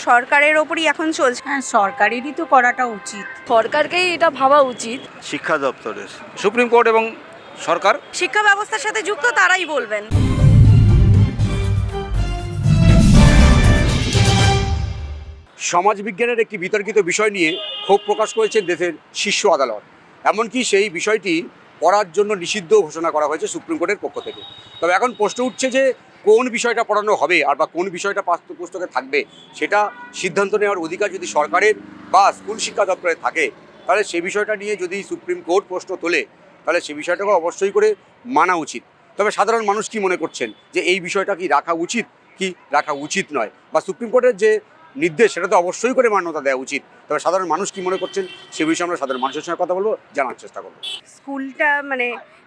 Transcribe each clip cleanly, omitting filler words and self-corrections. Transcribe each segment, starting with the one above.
সরকারের ওপরই এখন চলছে। হ্যাঁ, সরকারেরই তো করাটা উচিত। সরকারকেই এটা ভাবা উচিত। শিক্ষা দপ্তরের। সুপ্রিম কোর্ট এবং সরকার। শিক্ষা ব্যবস্থার সাথে যুক্ত তারাই বলবেন। সমাজবিজ্ঞানের একটি বিতর্কিত বিষয় নিয়ে ক্ষোভ প্রকাশ করেছেন দেশের শীর্ষ আদালত। এমনকি সেই বিষয়টি পড়ার জন্য নিষিদ্ধ ঘোষণা করা হয়েছে সুপ্রিম কোর্টের পক্ষ থেকে। তবে এখন প্রশ্ন উঠছে যে কোন বিষয়টা পড়ানো হবে আর বা কোন বিষয়টা পাঠ্যপুস্তকে থাকবে সেটা সিদ্ধান্ত নেওয়ার অধিকার যদি সরকারের বা স্কুল শিক্ষা দপ্তরে থাকে, তাহলে সেই বিষয়টা নিয়ে যদি সুপ্রিম কোর্ট প্রশ্ন তোলে তাহলে সেই বিষয়টাকে অবশ্যই করে মানা উচিত। তবে সাধারণ মানুষ কি মনে করছেন যে এই বিষয়টা কি রাখা উচিত কি রাখা উচিত নয়, বা সুপ্রিম কোর্টের যে নির্দেশ সেটা তো অবশ্যই করে মান্যতা দেওয়া উচিত। তবে সাধারণ মানুষ কি মনে করছেন সে বিষয়ে আমরা সাধারণ মানুষের সঙ্গে কথা বলবো, জানার চেষ্টা করবো। স্কুলটা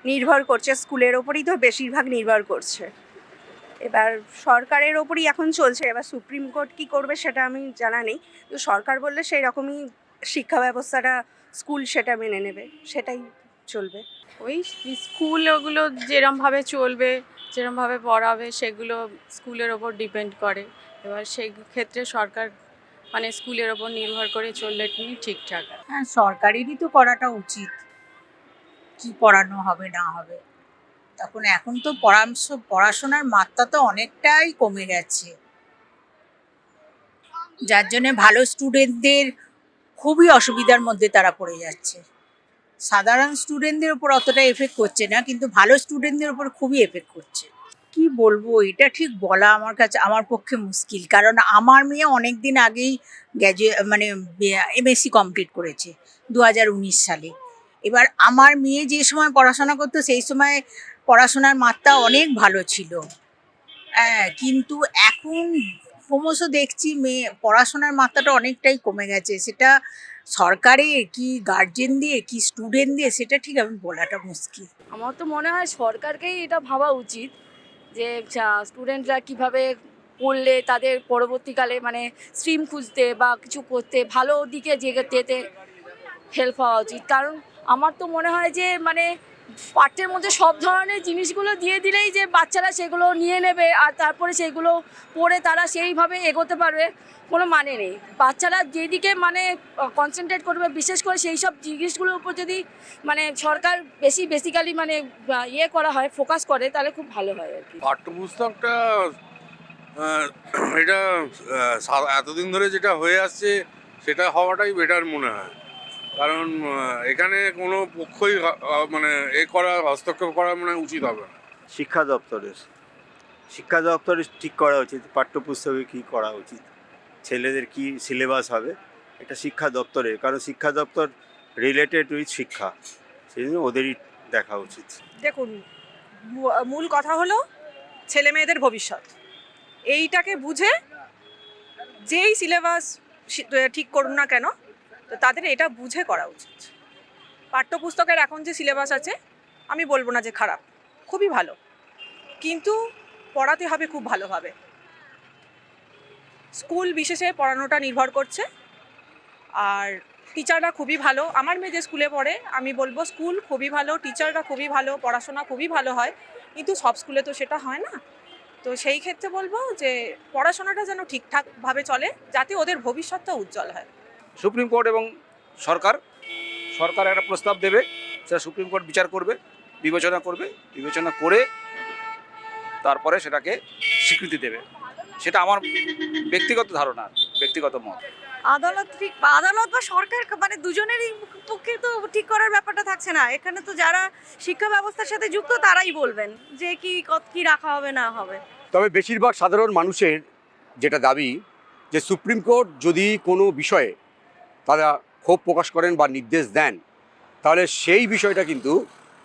নির্ভর করছে, স্কুলের ওপরই তো বেশিরভাগ নির্ভর করছে। এবার সরকারের ওপরই এখন চলছে, এবার সুপ্রিম কোর্ট কী করবে সেটা আমি জানা নেই। তো সরকার বললে সেই রকমই শিক্ষা ব্যবস্থাটা স্কুল সেটা মেনে নেবে, সেটাই চলবে। ওই স্কুল ওগুলো যেরমভাবে চলবে, যেরমভাবে পড়াবে সেগুলো স্কুলের ওপর ডিপেন্ড করে। এবার সেই ক্ষেত্রে সরকার স্কুলের ওপর নির্ভর করে চললে ঠিকঠাক। হ্যাঁ, সরকারেরই তো করাটা উচিত, কি পড়ানো হবে না হবে। এখন তো পড়াশোনার মাত্রা তো অনেকটাই কমে গেছে, যার জন্য ভালো স্টুডেন্টদের খুবই অসুবিধার মধ্যে তারা পড়ে যাচ্ছে। সাধারণ স্টুডেন্টদের উপর অতটা এফেক্ট করছে না, কিন্তু ভালো স্টুডেন্টদের উপর খুবই এফেক্ট করছে। কি বলবো, এটা ঠিক বলা আমার পক্ষে মুশকিল, কারণ আমার মেয়ে অনেক দিন আগেই এমএসসি কমপ্লিট করেছে 2019 সালে। এবার আমার মেয়ে যে সময় পড়াশোনা করতো সেই সময় পড়াশোনার মাত্রা অনেক ভালো ছিল। হ্যাঁ, কিন্তু এখন ক্রমশ দেখছি মেয়ে পড়াশোনার মাত্রাটা অনেকটাই কমে গেছে। সেটা সরকারের কি গার্জেন দিয়ে কি স্টুডেন্ট দিয়ে সেটা ঠিক আমি বলাটা মুশকিল। আমার তো মনে হয় সরকারকেই এটা ভাবা উচিত যে স্টুডেন্টরা কিভাবে পড়লে তাদের পরবর্তীকালে স্ট্রিম খুঁজতে বা কিছু করতে ভালো দিকে যেতে হেল্প হওয়া উচিত। কারণ আমার তো মনে হয় যে পাঠ্যের মধ্যে সব ধরনের জিনিসগুলো দিয়ে দিলেই যে বাচ্চারা সেগুলো নিয়ে নেবে আর তারপরে সেগুলো পড়ে তারা সেইভাবে এগোতে পারবে কোনো মানে নেই। বাচ্চারা যেদিকে কনসেন্ট্রেট করবে, বিশেষ করে সেই সব জিনিসগুলোর উপর যদি সরকার বেসিক্যালি ইয়ে করা হয়, ফোকাস করে, তাহলে খুব ভালো হয় আর কি। পাঠ্যপুস্তকটা এটা এতদিন ধরে যেটা হয়ে আসছে সেটা হওয়াটাই বেটার মনে হয়। কারণ এখানে কোনো পক্ষই হস্তক্ষেপ করা উচিত হবে না। শিক্ষা দপ্তরের ঠিক করা উচিত পাঠ্যপুস্তকে কী করা উচিত, ছেলেদের কি সিলেবাস হবে, এটা শিক্ষা দপ্তরের, কারণ শিক্ষা দপ্তর রিলেটেড উইথ শিক্ষা, সেই জন্য ওদেরই দেখা উচিত। দেখুন, মূল কথা হলো ছেলে মেয়েদের ভবিষ্যৎ। এইটাকে বুঝে যেই সিলেবাস ঠিক করুন না কেন, তো তাদের এটা বুঝে করা উচিত। পাঠ্যপুস্তকের এখন যে সিলেবাস আছে আমি বলবো না যে খারাপ, খুবই ভালো, কিন্তু পড়াতে হবে খুব ভালোভাবে। স্কুল বিশেষে পড়ানোটা নির্ভর করছে, আর টিচাররা খুবই ভালো। আমার মেয়ে যে স্কুলে পড়ে আমি বলবো স্কুল খুবই ভালো, টিচাররা খুবই ভালো, পড়াশোনা খুবই ভালো হয়, কিন্তু সব স্কুলে তো সেটা হয় না। তো সেই ক্ষেত্রে বলবো যে পড়াশোনাটা যেন ঠিকঠাকভাবে চলে, যাতে ওদের ভবিষ্যৎটা উজ্জ্বল হয়। সুপ্রিম কোর্ট এবং সরকার একটা প্রস্তাব দেবে, সেটা সুপ্রিম কোর্ট বিচার করবে, বিবেচনা করে তারপরে সেটাকে স্বীকৃতি দেবে। সেটা আমার ব্যক্তিগত ধারণা, ব্যক্তিগত মত। আদালত বা সরকার দুজনেরই পক্ষে তো ঠিক করার ব্যাপারটা থাকছে না। এখানে তো যারা শিক্ষা ব্যবস্থার সাথে যুক্ত তারাই বলবেন যে কি রাখা হবে না হবে। তবে বেশিরভাগ সাধারণ মানুষের যেটা দাবি যে সুপ্রিম কোর্ট যদি কোনো বিষয়ে তারা ক্ষোভ প্রকাশ করেন বা নির্দেশ দেন, তাহলে সেই বিষয়টা কিন্তু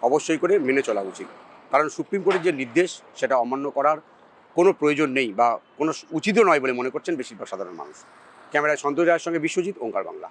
অবশ্যই করে মেনে চলা উচিত। কারণ সুপ্রিম কোর্টের যে নির্দেশ সেটা অমান্য করার কোনো প্রয়োজন নেই বা কোনো উচিতও নয় বলে মনে করছেন বেশিরভাগ সাধারণ মানুষ। ক্যামেরায় সন্তোষ রায়ের সঙ্গে বিশ্বজিৎ, ওঙ্কার বাংলা।